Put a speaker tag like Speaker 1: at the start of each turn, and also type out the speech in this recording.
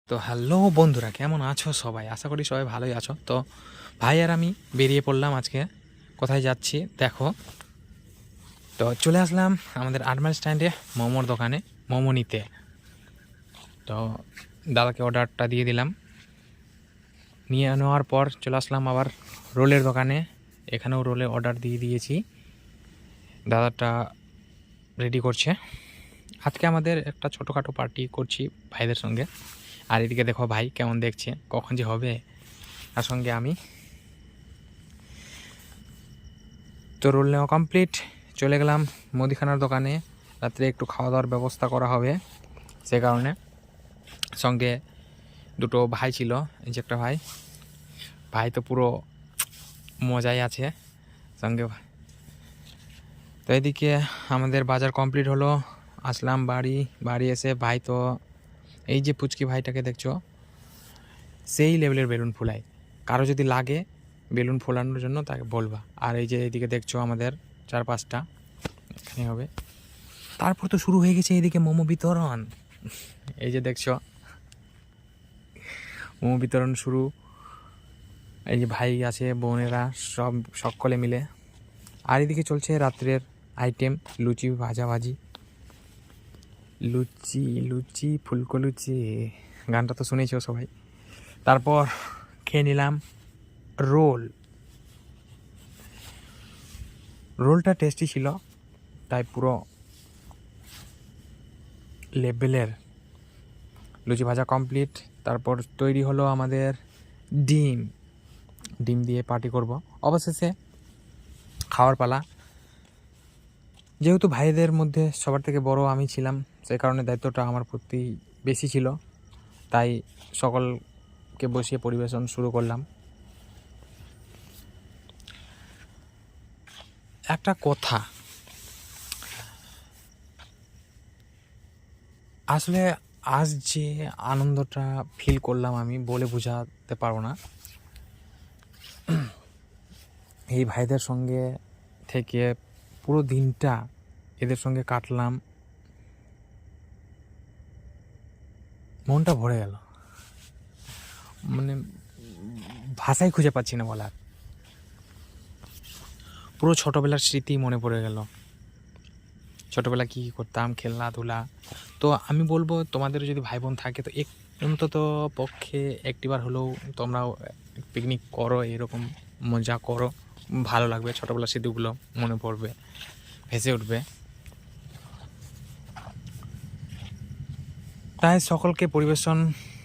Speaker 1: তো হ্যালো বন্ধুরা, কেমন আছো সবাই? আশা করি সবাই ভালোই আছো। তো ভাই আর আমি বেরিয়ে পড়লাম আজকে। কোথায় যাচ্ছি দেখো। তো চলে আসলাম আমাদের আরমাল স্ট্যান্ডে মোমোর দোকানে মোমো নিতে। তো দাদাকে অর্ডারটা দিয়ে দিলাম। নিয়ে নেওয়ার পর চলে আসলাম আবার রোলের দোকানে। এখানেও রোলের অর্ডার দিয়ে দিয়েছি। দাদাটা রেডি করছে। আজকে আমাদের একটা ছোটোখাটো পার্টি করছি ভাইদের সঙ্গে। আর এদিকে দেখো ভাই কেমন দেখছে, কখন যে হবে। আর সঙ্গে আমি। তো রোল নেওয়া কমপ্লিট। চলে গেলাম মুদিখানার দোকানে। রাত্রে একটু খাওয়া দাওয়ার ব্যবস্থা করা হবে, সে কারণে সঙ্গে দুটো ভাই ছিল। এই যে একটা ভাই, ভাই তো পুরো মজাই আছে সঙ্গে। তো এদিকে আমাদের বাজার কমপ্লিট হলো। আসলাম বাড়ি এসে ভাই তো এই যে পুচকি ভাইটাকে দেখছো, সেই লেভেলের বেলুন ফুলায়। কারো যদি লাগে বেলুন ফোলানোর জন্য তাকে বলবা। আর এই যে এইদিকে দেখছো আমাদের 4-5টা এখানে হবে। তারপর তো শুরু হয়ে গেছে এদিকে মোমো বিতরণ। এই যে দেখছো মোমো বিতরণ শুরু। এই যে ভাই আছে, বোনেরা সব সকলে মিলে। আর এদিকে চলছে রাত্রের আইটেম, লুচি ভাজাভাজি। লুচি লুচি ফুলকো লুচি, গানটা তো শুনেছো সবাই। তারপর খেয়ে নিলাম রোলটা টেস্টি ছিল, তাই পুরো লেভেলের লুচি ভাজা কমপ্লিট। তারপর তৈরি হলো আমাদের ডিম দিয়ে পার্টি করব। অবশেষে খাওয়ার পালা। যেহেতু ভাইদের মধ্যে সবার থেকে বড় আমি ছিলাম, সেই কারণে দায়িত্বটা আমার প্রতি বেশি ছিল। তাই সকলকে বসিয়ে পরিবেশন শুরু করলাম। একটা কথা, আসলে আজ যে আনন্দটা ফিল করলাম আমি বলে বোঝাতে পারবো না। এই ভাইদের সঙ্গে থেকে পুরো দিনটা এদের সঙ্গে কাটলাম, মনটা ভরে গেল। মানে ভাষাই খুঁজে পাচ্ছি না বলার। পুরো ছোটোবেলার স্মৃতি মনে পড়ে গেল। ছোটোবেলা কী করতাম, খেলাধুলা। তো আমি বলবো তোমাদের যদি ভাই বোন থাকে তো অন্তত পক্ষে একটিবার হলেও তোমরাও পিকনিক করো, এরকম মজা করো, ভালো লাগবে। ছোটোবেলার স্মৃতিগুলো মনে পড়বে, ভেসে উঠবে। তাই সকলকে পরিবেশন